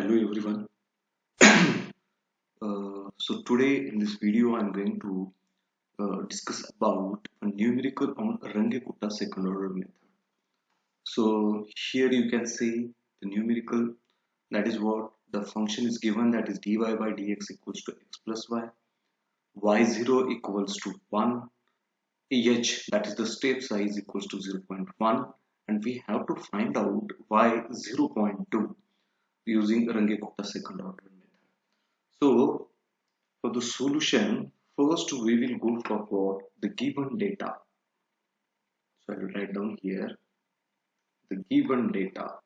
Hello everyone. So today in this video I'm going to discuss about a numerical on Runge-Kutta second order method. So here you can see the numerical, that is what the function is given, that is dy by dx equals to x plus y, y0 equals to 1, h, that is the step size, equals to 0.1, and we have to find out y 0.2 using Runge-Kutta second order method. So for the solution, first we will go for what? The given data. So I will write down here the given data.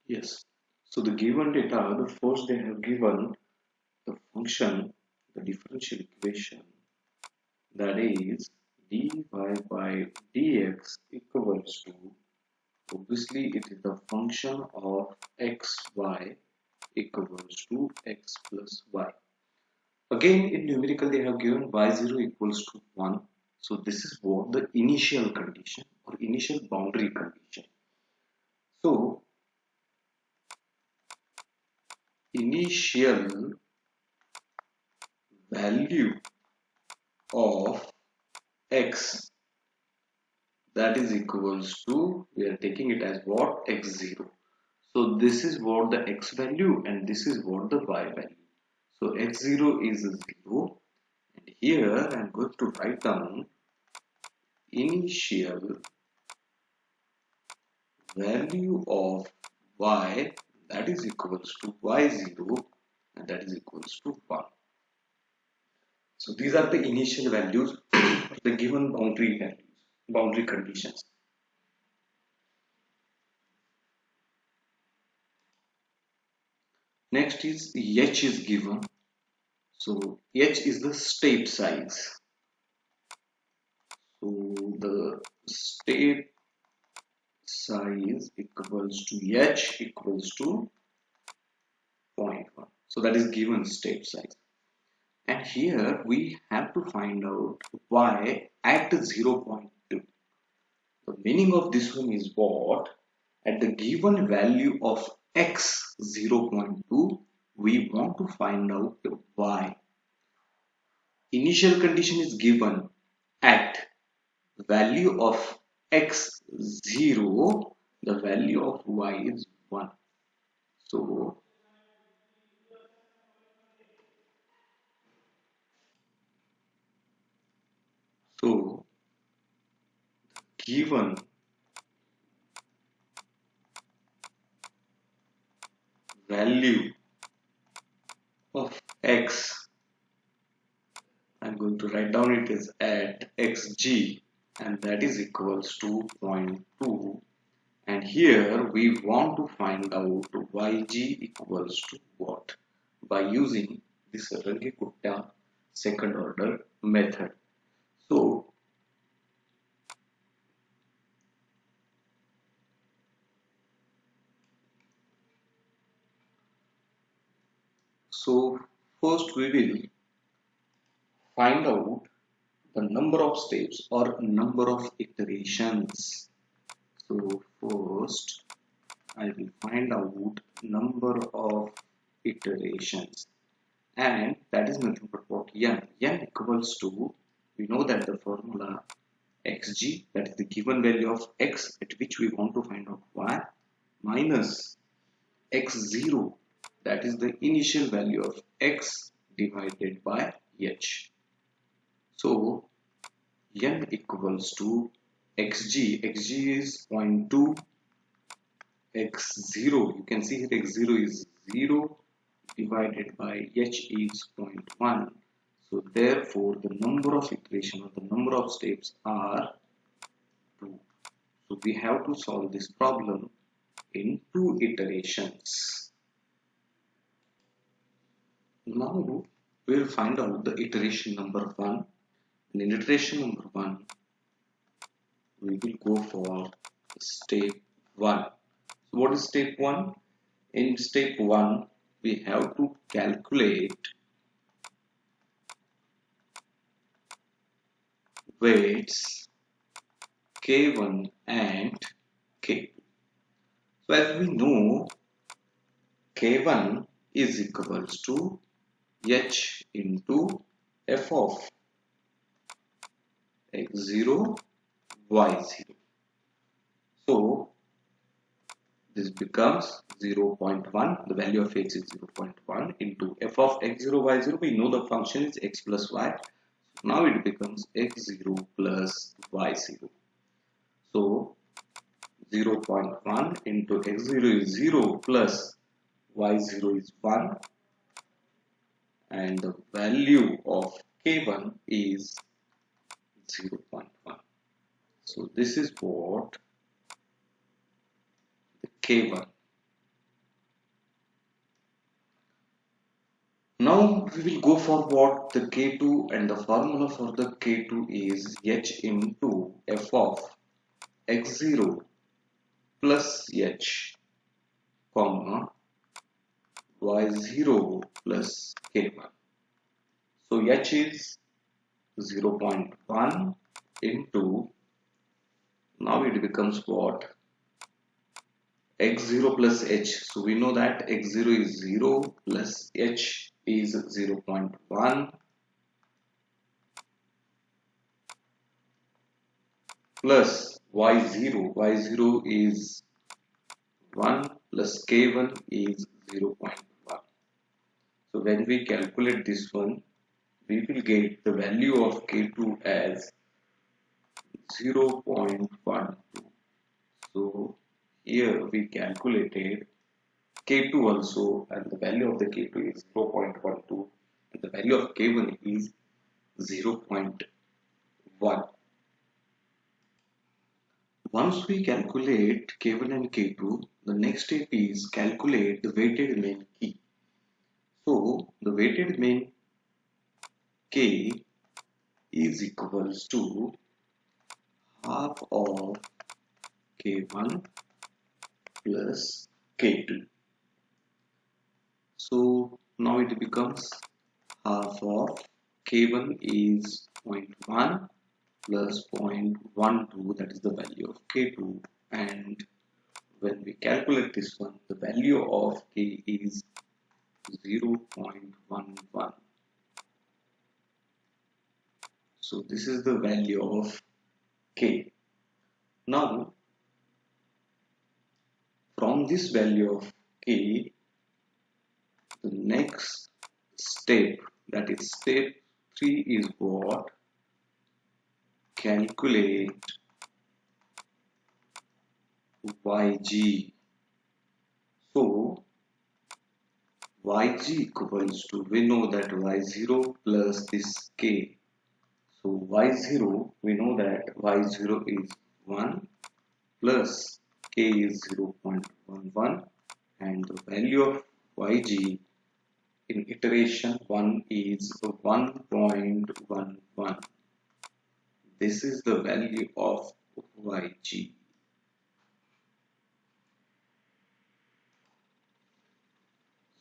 Yes. So the given data, the first they have given the function, the differential equation, that is dy by dx equals to, obviously it is the function of xy equals to x plus y. Again, in numerical, they have given y0 equals to 1. So this is what the initial condition or initial boundary condition. So initial value of x, that is equals to, we are taking it as what? X0. So this is what the x value and this is what the y value. So x0 is 0, and here I am going to write down initial value of y, that is equals to y0, and that is equals to 1. So these are the initial values the given boundary values, boundary conditions. Next is h is given. So h is the step size. So the step size equals to h equals to 0.1. So that is given step size. And here we have to find out y at 0.2. The meaning of this one is what? At the given value of x 0.2, we want to find out y. Initial condition is given at the value of x 0, the value of y is 1. So given value of x, I'm going to write down it as at xg, and that is equals to 0.2, and here we want to find out yg equals to what, by using this Runge-Kutta second order method. So first we will find out the number of steps or number of iterations. So first I will find out number of iterations, and that is nothing but what? N equals to, we know that the formula xg, that is the given value of x at which we want to find out y, minus x0, that is the initial value of x divided by h. So n equals to xg is 0.2, x0, you can see here x0 is 0, divided by h is 0.1. So therefore the number of iterations or the number of steps are 2. So we have to solve this problem in 2 iterations. Now we will find out the iteration number 1. And in iteration number 1, we will go for step 1. So what is step 1? In step 1, we have to calculate weights k1 and k2. So as we know, K1 is equals to H into f of x0, y0. So this becomes 0.1. The value of x is 0.1 into f of x0, y0. We know the function is x plus y. Now it becomes x0 plus y0. So 0.1 into x0 is 0 plus y0 is 1, and the value of k1 is 0.1. So this is what the k1. Now we will go for what the k2, and the formula for the k2 is h into f of x0 plus h, comma y0 plus k1. So h is 0.1 into, now it becomes what, x0 plus h. So we know that x0 is 0 plus h is 0.1 plus y0. y0 is 1 plus k1 is 0.1. So when we calculate this one, we will get the value of k2 as 0.12. So here we calculated k2 also, and the value of the k2 is 0.12, and the value of k1 is 0.1. Once we calculate k1 and k2, the next step is calculate the weighted main key. So the weighted main k is equals to half of k1 plus k2. So now it becomes half of k1 is 0.1 plus 0.12, that is the value of k2, and when we calculate this one, the value of k is 0.11. So this is the value of k. Now from this value of k, the next step, that is step 3, is what? Calculate yg. So yg equals to, we know that y0 plus this k. So y0, we know that y0 is 1 plus k is 0.11, and the value of yg in iteration 1 is 1.11. This is the value of yg.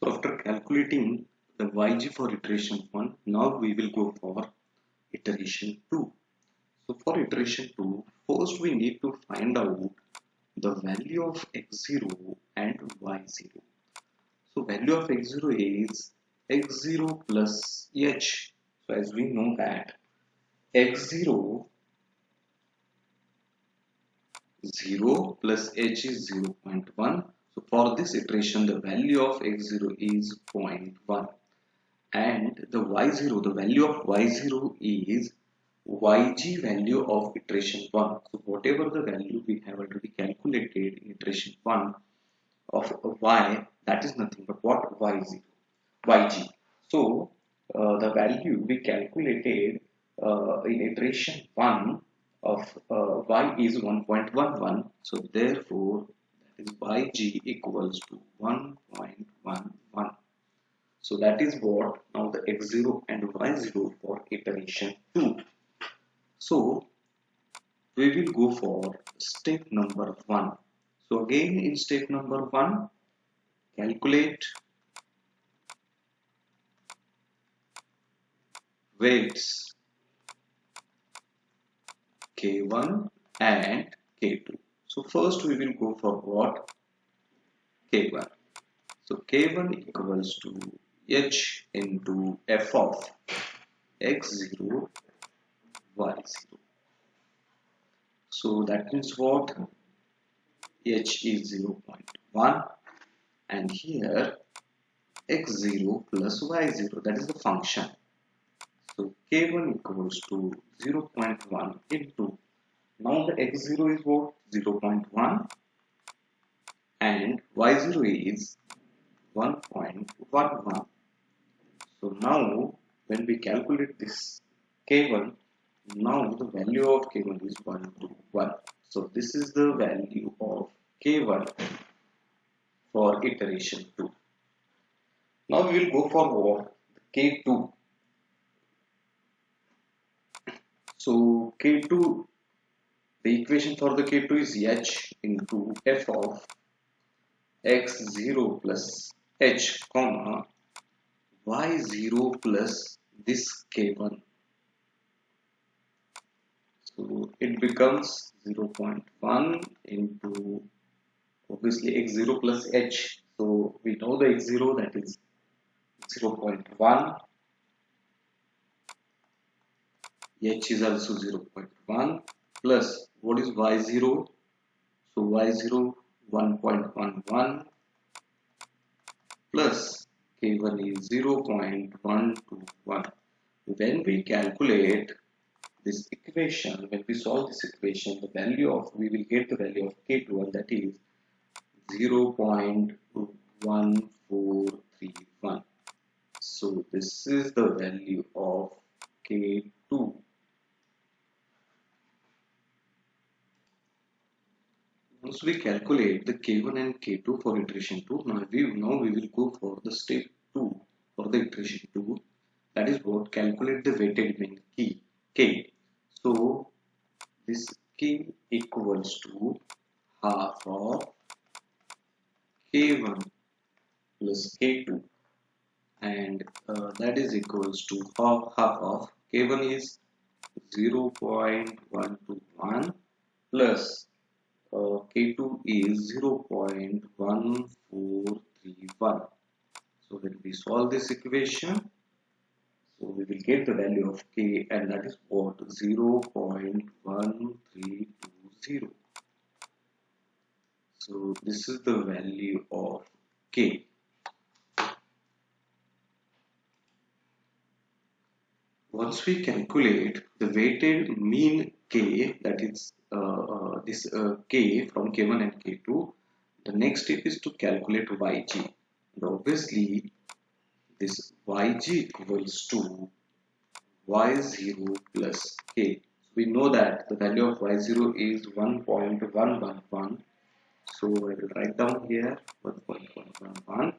So after calculating the yg for iteration 1, now we will go for iteration 2. So for iteration 2, first we need to find out the value of x0 and y0. So value of x0 is x0 plus h. So as we know that x0 0 plus h is 0.1. So for this iteration, the value of x0 is 0.1, and the y0, the value of y0 is yg value of iteration 1. So whatever the value we have already calculated in iteration 1 of y, that is nothing but what? Y0, yg. So the value we calculated in iteration 1 of y is 1.11. So therefore that is yg equals to 1.11. So that is what now the x0 and y0 for iteration 2. So we will go for step number 1. So again in step number 1, calculate weights k1 and k2. So first we will go for what? k1. So k1 equals to h into f of x0 y0. So that means what? H is 0.1 and here x0 plus y0, that is the function. So k1 equals to 0.1 into, now the x0 is what? 0.1 and y0 is 1.11. So now when we calculate this k1, now the value of k1 is 1 to 1. So this is the value of k1 for iteration 2. Now we will go for what? K2. So K2, the equation for the K2 is h into f of x0 plus h comma y0 plus this K1. So it becomes 0.1 into obviously x0 plus h. So we know the x0, that is 0.1. H is also 0.1 plus what is y0? So y0 1.11 plus k1 is 0.121. When we calculate this equation, when we solve this equation, the value of, we will get the value of k2 and that is 0.1431. So this is the value of k2. Once we calculate the k1 and k2 for iteration 2, now we will go for the step 2 for the iteration 2. That is what? Calculate the weighted mean k. So this k equals to half of k1 plus k2 and that is equals to half of k1 is 0.121 plus K2 is 0.1431. So when we solve this equation, so we will get the value of K and that is what? 0.1320. So this is the value of K. Once we calculate the weighted mean K, that is this K from K1 and K2, the next step is to calculate YG. And obviously, this YG equals to Y0 plus K. We know that the value of Y0 is 1.111. So I will write down here 1.111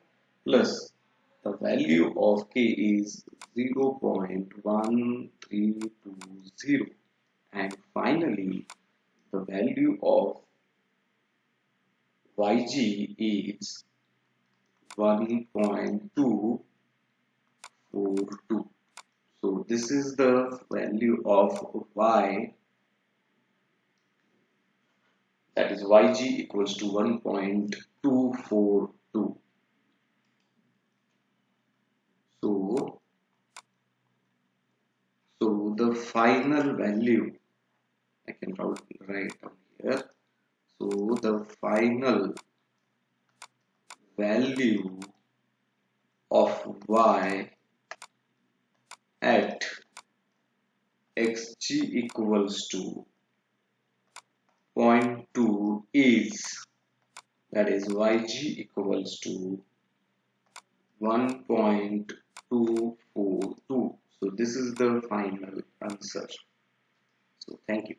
plus the value of K is 0.1320 and finally the value of YG is 1.242. So this is the value of Y, that is YG equals to 1.242. So the final value I can write down here. So the final value of Y at xg equals to 0.2 is, that is yg equals to 1.242. So this is the final answer. So thank you.